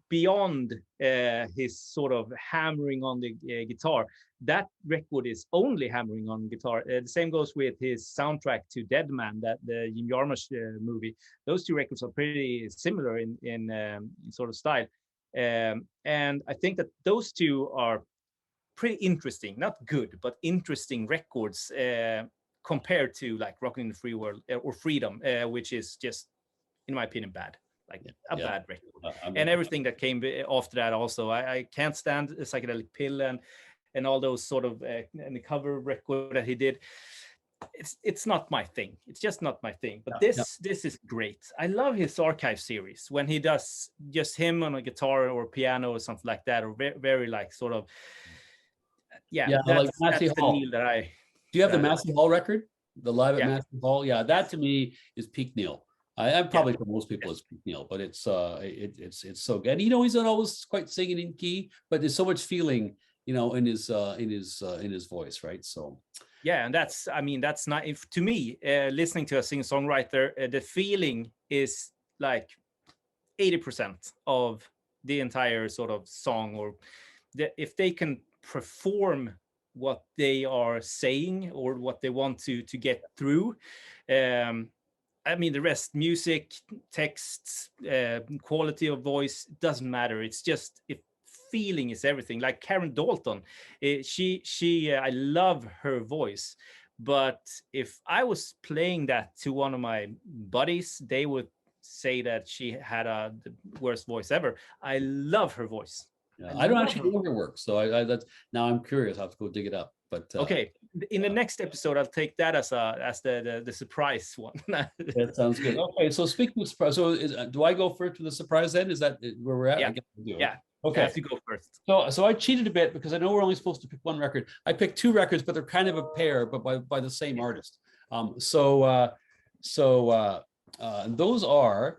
[SPEAKER 2] beyond his sort of hammering on the guitar. That record is only hammering on guitar. The same goes with his soundtrack to Dead Man, that the Jim Jarmusch movie. Those two records are pretty similar in sort of style. And I think that those two are pretty interesting, not good, but interesting records compared to like Rockin' in the Free World or Freedom, which is just, in my opinion, bad. Like a bad record. And everything that came after that also. I can't stand Psychedelic Pill and all those sort of and the cover record that he did. It's not my thing. It's just not my thing. But this is great. I love his archive series when he does just him on a guitar or piano or something like that, or very like sort of that's the Neil that I.
[SPEAKER 1] Do you have the Massey Hall record? The live at Massey Hall? Yeah, that to me is peak Neil. I'm probably for most people it's peak Neil, but it's so good. And, you know, he's not always quite singing in key, but there's so much feeling, you know, in his voice, right? So
[SPEAKER 2] yeah, and that's not, if to me listening to a singer-songwriter, the feeling is like 80% of the entire sort of song, or if they can perform what they are saying or what they want to get through. I mean, the rest, music, texts, quality of voice, doesn't matter. It's just, if feeling is everything. Like Karen Dalton, I love her voice, but if I was playing that to one of my buddies, they would say that she had the worst voice ever. I love her voice.
[SPEAKER 1] Yeah, I don't actually know her work, so that's, now I'm curious. I have to go dig it up. But
[SPEAKER 2] okay, in the next episode, I'll take that as the surprise one.
[SPEAKER 1] That sounds good. Okay, so speaking of surprise, so do I go first with the surprise then? Is that where we're at?
[SPEAKER 2] Yeah.
[SPEAKER 1] I guess we do.
[SPEAKER 2] Yeah.
[SPEAKER 1] Okay.
[SPEAKER 2] You have to go first.
[SPEAKER 1] So I cheated a bit because I know we're only supposed to pick one record. I picked two records, but they're kind of a pair, but by the same artist. Those are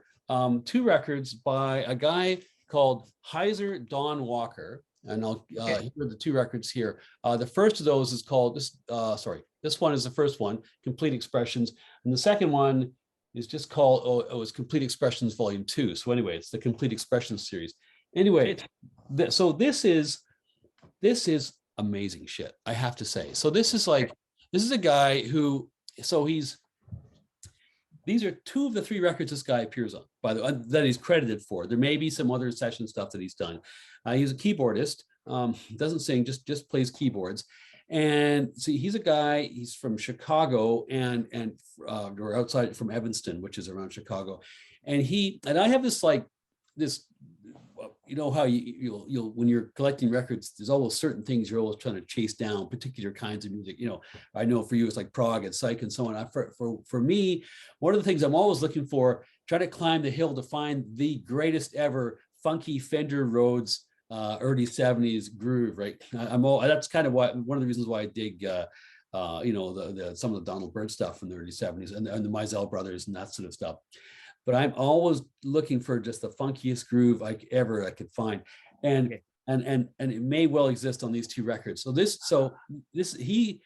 [SPEAKER 1] two records by a guy called Heiser Don Walker. And I'll here are the two records here. The first of those is called this one is the first one, Complete Expressions, and the second one is just called it's Complete Expressions Volume 2. So anyway, it's the Complete Expressions series. Anyway, so this is amazing shit, I have to say. So this is a guy who, these are two of the three records this guy appears on, by the way, that he's credited for. There may be some other session stuff that he's done. He's a keyboardist, doesn't sing, just plays keyboards. And see, he's a guy, he's from Chicago or outside from Evanston, which is around Chicago. And I have this you know how you'll when you're collecting records, there's always certain things you're always trying to chase down, particular kinds of music. You know, I know for you it's like prog and psych and so on. For me, one of the things I'm always looking for, trying to climb the hill to find the greatest ever funky Fender Rhodes early 70s groove, right? That's kind of one of the reasons why I dig you know, some of the Donald Byrd stuff from the early 70s and the Mizell brothers and that sort of stuff. But I'm always looking for just the funkiest groove I could find, and it may well exist on these two records. He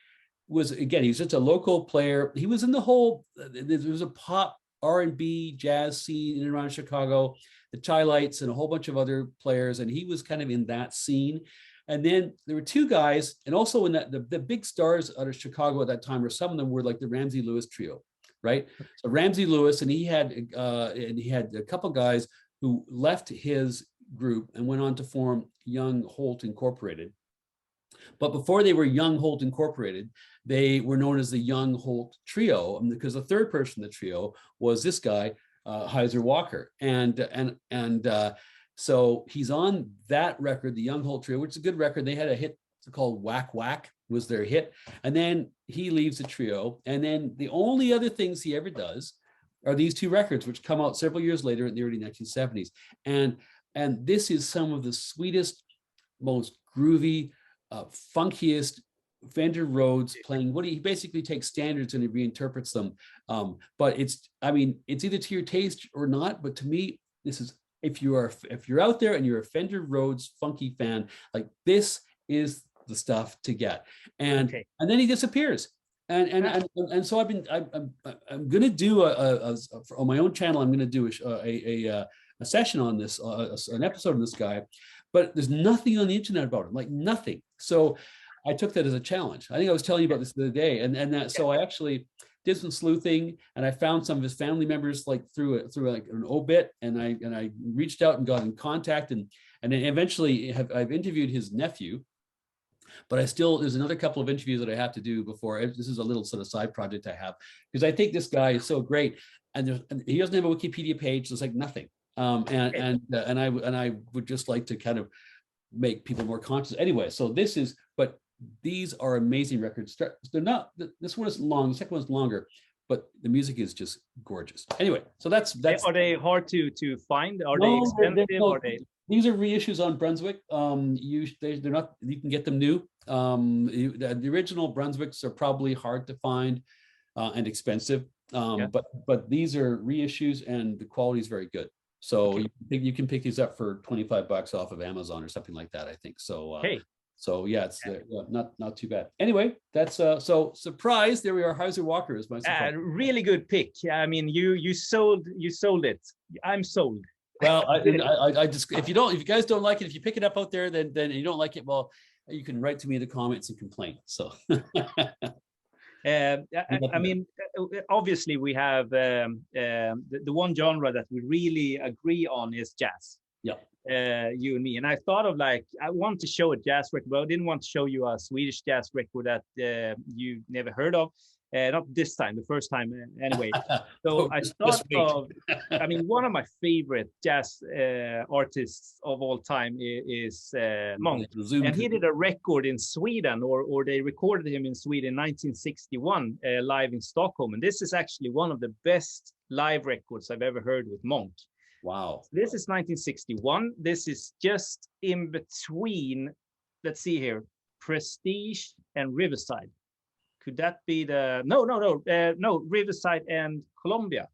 [SPEAKER 1] was, again, he's just a local player. He was in the whole, there was a pop R&B jazz scene in and around Chicago, the Chi-Lites and a whole bunch of other players, and he was kind of in that scene. And then there were two guys, and also in that the big stars out of Chicago at that time, or some of them were like the Ramsey Lewis trio. Right, so Ramsey Lewis, and he had a couple guys who left his group and went on to form Young Holt Incorporated. But before they were Young Holt Incorporated, they were known as the Young Holt Trio, because the third person in the trio was this guy, Heiser Walker, so he's on that record, the Young Holt Trio, which is a good record. They had a hit called Whack Whack, was their hit, and then he leaves the trio, and then the only other things he ever does are these two records, which come out several years later in the early 1970s, and this is some of the sweetest, most groovy, funkiest Fender Rhodes playing what he basically takes standards and he reinterprets them. But it's, I mean, it's either to your taste or not. But to me, this is, if you're out there and you're a Fender Rhodes funky fan, like this is the stuff to get. And then he disappears. And so I'm gonna do on my own channel. I'm gonna do a session on this, an episode on this guy, but there's nothing on the internet about him, like nothing. So I took that as a challenge. I think I was telling you about this the other day, so I actually did some sleuthing, and I found some of his family members like through like an obit, and I reached out and got in contact, and then eventually I've interviewed his nephew. But there's another couple of interviews that I have to do before. This is a little sort of side project I have, because I think this guy is so great, and he doesn't have a Wikipedia page. There's like nothing, and I would just like to kind of make people more conscious. Anyway, so but these are amazing records. They're not. This one is long. The second one's longer, but the music is just gorgeous. Anyway, so that's.
[SPEAKER 2] Are they hard to find? Are they expensive? Are they?
[SPEAKER 1] These are reissues on Brunswick. They're not. You can get them new. The original Brunswicks are probably hard to find and expensive. But these are reissues, and the quality is very good. So you can pick these up for $25 off of Amazon or something like that, I think. So so yeah, it's not too bad. Anyway, that's so surprise. There we are. Heiser Walker is my surprise.
[SPEAKER 2] Really good pick. I mean, you sold it. I'm sold.
[SPEAKER 1] Well, I just, if you guys don't like it, if you pick it up out there, then you don't like it, well, you can write to me in the comments and complain. So
[SPEAKER 2] I mean, obviously we have the one genre that we really agree on is jazz.
[SPEAKER 1] Yeah.
[SPEAKER 2] You and me. And I thought of like, I want to show a jazz record, but I didn't want to show you a Swedish jazz record that you never heard of. Not this time, the first time anyway. So I thought of, I mean, one of my favorite jazz artists of all time is Monk. And he did a record in Sweden, or they recorded him in Sweden in 1961, live in Stockholm. And this is actually one of the best live records I've ever heard with Monk.
[SPEAKER 1] Wow.
[SPEAKER 2] This is 1961. This is just in between, let's see here, Prestige and Riverside. Could that be the no Riverside and Columbia?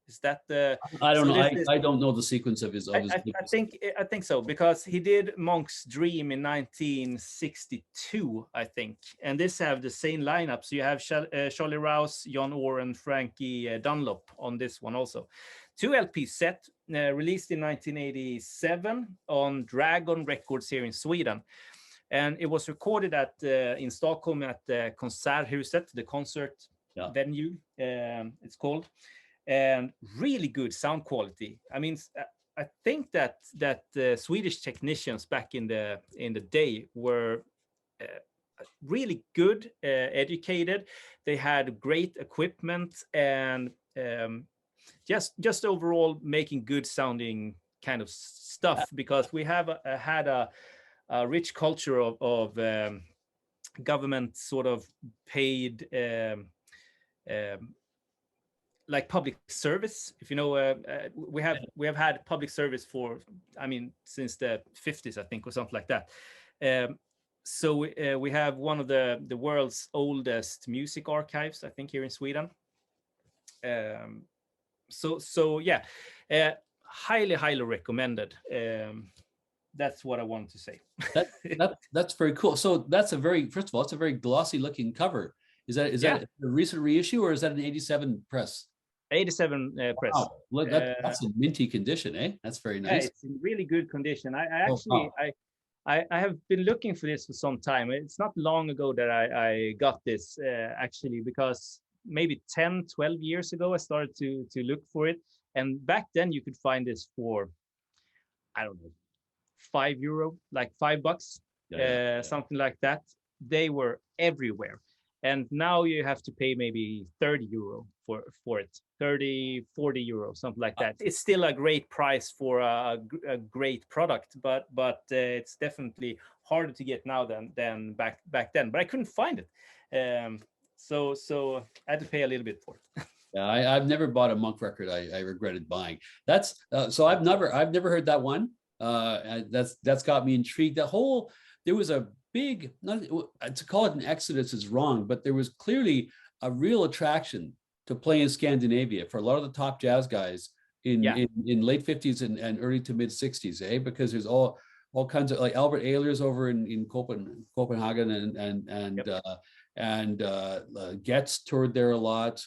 [SPEAKER 2] Is that the?
[SPEAKER 1] I don't know. I don't know the sequence of his.
[SPEAKER 2] I think so, because he did Monk's Dream in 1962, I think, and this have the same lineup. So you have Charlie Rouse, John Orr, and Frankie Dunlop on this one also. 2 LP set, released in 1987 on Dragon Records here in Sweden. And it was recorded in Stockholm at the Konserthuset, the concert venue, it's called, and really good sound quality. I mean, I think that Swedish technicians back in the day were really good, educated. They had great equipment, and just overall making good sounding kind of stuff, because we have had a rich culture of government sort of paid like public service. If you know, we have had public service for, I mean, since the 50s, I think, or something like that. So we have one of the world's oldest music archives, I think, here in Sweden. So yeah, highly recommended. That's what I wanted to say.
[SPEAKER 1] That's very cool. So that's first of all, it's a very glossy looking cover. Is that a recent reissue, or is that an 87 press?
[SPEAKER 2] 87 press.
[SPEAKER 1] Wow. Look, that's in minty condition, eh? That's very nice.
[SPEAKER 2] Yeah, it's in really good condition. I have been looking for this for some time. It's not long ago that I got this actually, because maybe 10, 12 years ago, I started to look for it. And back then you could find this for, I don't know, €5, like $5, something like that. They were everywhere. And now you have to pay maybe €30 for it, 30, €40, something like that. It's still a great price for a great product, but it's definitely harder to get now than back then. But I couldn't find it, so I had to pay a little bit for it.
[SPEAKER 1] Yeah, I've never bought a Monk record I regretted buying. That's so I've never heard that one. That's got me intrigued. There was a big, not, to call it an exodus is wrong, but there was clearly a real attraction to play in Scandinavia for a lot of the top jazz guys in late 50s and early to mid 60s, because there's all kinds of, like Albert Ehlers over in Copenhagen and Getz toured there a lot.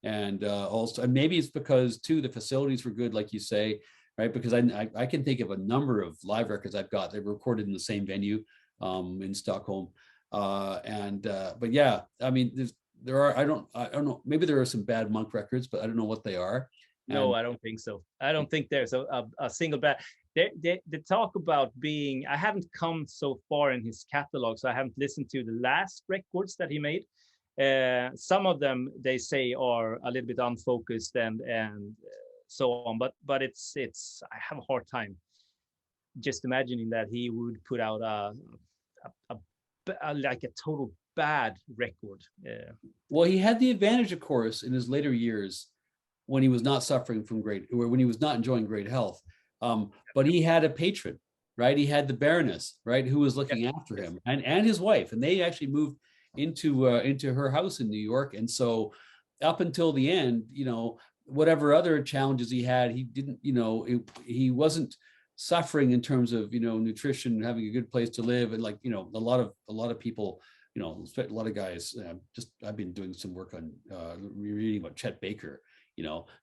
[SPEAKER 1] And also, and maybe it's because too the facilities were good, like you say, right? Because I can think of a number of live records I've got that were recorded in the same venue in Stockholm. But yeah, I mean, there are, I don't know, maybe there are some bad Monk records, but I don't know what they are.
[SPEAKER 2] No, I don't think so. I don't think there's a single bad. They talk about being, I haven't come so far in his catalog, so I haven't listened to the last records that he made. Some of them they say are a little bit unfocused and so on, but it's I have a hard time just imagining that he would put out like a total bad record.
[SPEAKER 1] Well, he had the advantage, of course, in his later years when he was not suffering from when he was not enjoying great health. But he had a patron, right? He had the Baroness, right, who was looking after him, and his wife, and they actually moved into her house in New York. And so up until the end, whatever other challenges he had, he didn't, he wasn't suffering in terms of, nutrition, having a good place to live. And like, a lot of people, a lot of guys, I've been doing some work on reading about Chet Baker.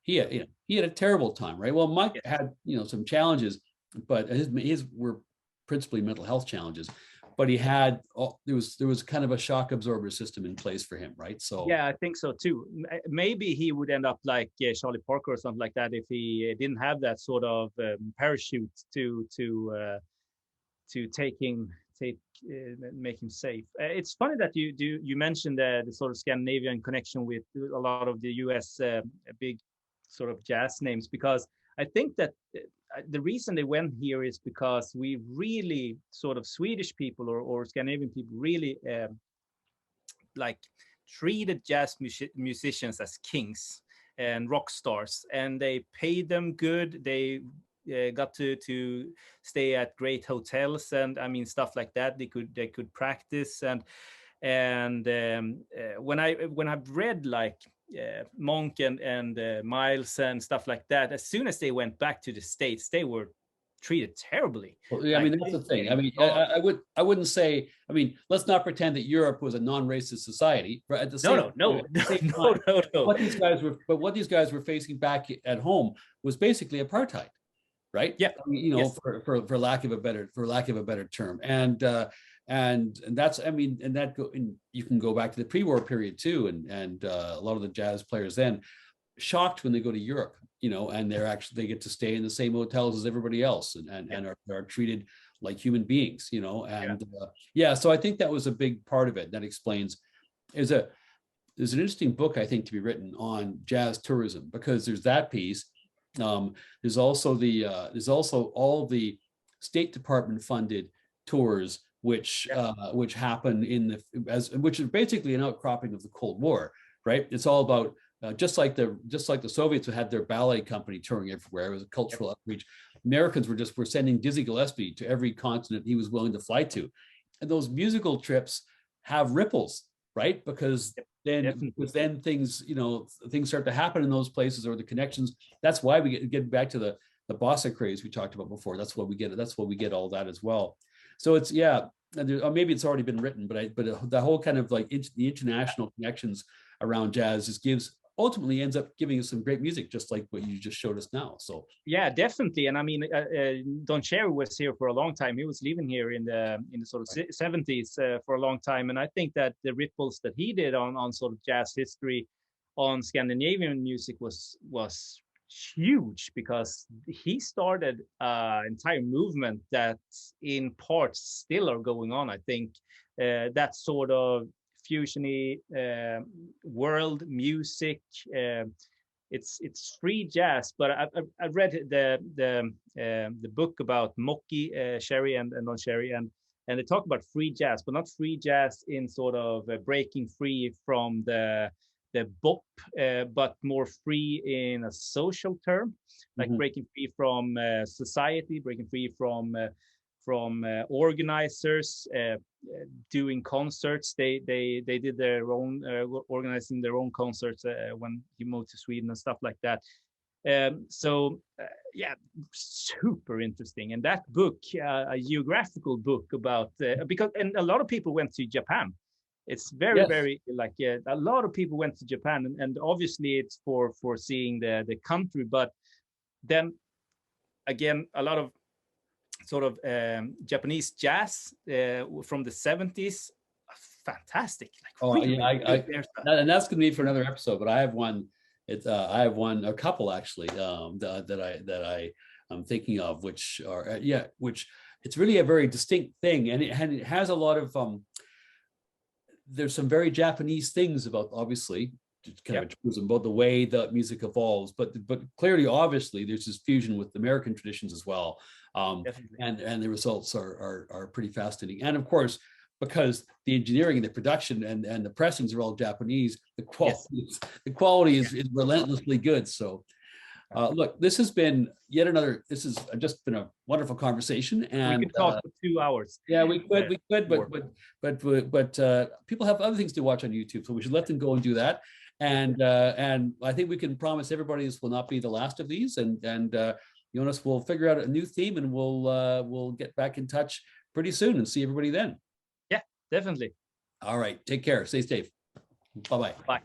[SPEAKER 1] He had a terrible time, right? Well, Mike had, some challenges, but his were principally mental health challenges. But he had, there was kind of a shock absorber system in place for him, right? So
[SPEAKER 2] yeah, I think so too. Maybe he would end up like Charlie Parker or something like that if he didn't have that sort of parachute to make him safe. It's funny that you mentioned the sort of Scandinavian connection with a lot of the US big sort of jazz names, because I think that the reason they went here is because we really sort of Swedish people or Scandinavian people really like treated jazz musicians as kings and rock stars, and they paid them good. They got to stay at great hotels, and I mean stuff like that. They could practice, and when I've read like Monk and Miles and stuff like that, as soon as they went back to the States, they were treated terribly.
[SPEAKER 1] Well, yeah, I mean, that's the thing. I mean, I wouldn't say. I mean, let's not pretend that Europe was a non-racist society. But at the same
[SPEAKER 2] no.
[SPEAKER 1] What these guys were facing back at home was basically apartheid, right?
[SPEAKER 2] Yeah.
[SPEAKER 1] I mean, for lack of a better term, and that's, I mean, and you can go back to the pre-war period too, and a lot of the jazz players then shocked when they go to Europe, and they get to stay in the same hotels as everybody else, and are treated like human beings, so I think that was a big part of it. That explains. There's an interesting book, I think, to be written on jazz tourism, because there's that piece. There's also all the State Department funded tours which happen which is basically an outcropping of the Cold War, right? It's all about just like the Soviets had their ballet company touring everywhere. It was a cultural outreach. Americans were sending Dizzy Gillespie to every continent he was willing to fly to, and those musical trips have ripples, right? Because then things start to happen in those places, or the connections. That's why we get back to the bossa craze we talked about before. That's what we get. That's what we get all that as well. So it's maybe it's already been written, but the whole kind of like the international connections around jazz ultimately ends up giving us some great music, just like what you just showed us now. So yeah,
[SPEAKER 2] definitely. And I mean, Don Cherry was here for a long time. He was living here in the sort of 70s for a long time, and I think that the ripples that he did on sort of jazz history on Scandinavian music was huge, because he started an entire movement that in parts still are going on. I think that sort of fusiony world music, it's free jazz. But I read the book about Mocky, Sherry and Don Cherry, and they talk about free jazz, but not free jazz in sort of breaking free from the bop, but more free in a social term, like breaking free from society, breaking free from organizers doing concerts. They did their own organizing their own concerts when he moved to Sweden and stuff like that. So yeah, super interesting. And that book, a geographical book about because a lot of people went to Japan. It's very like a lot of people went to Japan, and obviously it's for seeing the country, but then again a lot of sort of Japanese jazz from the 70s, fantastic. Like, really
[SPEAKER 1] and that's going to be for another episode. But I have one. I have a couple actually that I am thinking of, which are which it's really a very distinct thing, and it has a lot of there's some very Japanese things about, obviously, kind of about the way the music evolves, but clearly, obviously, there's this fusion with American traditions as well, and the results are pretty fascinating. And of course, because the engineering and the production and the pressings are all Japanese, the quality is relentlessly good. So look, this has been this has just been a wonderful conversation, and
[SPEAKER 2] we could talk for 2 hours.
[SPEAKER 1] Yeah, we could, but people have other things to watch on YouTube, so we should let them go and do that. And I think we can promise everybody this will not be the last of these, and Jonas will figure out a new theme, and we'll get back in touch pretty soon and see everybody then.
[SPEAKER 2] Yeah, definitely.
[SPEAKER 1] All right, take care, stay safe. Bye-bye.
[SPEAKER 2] Bye.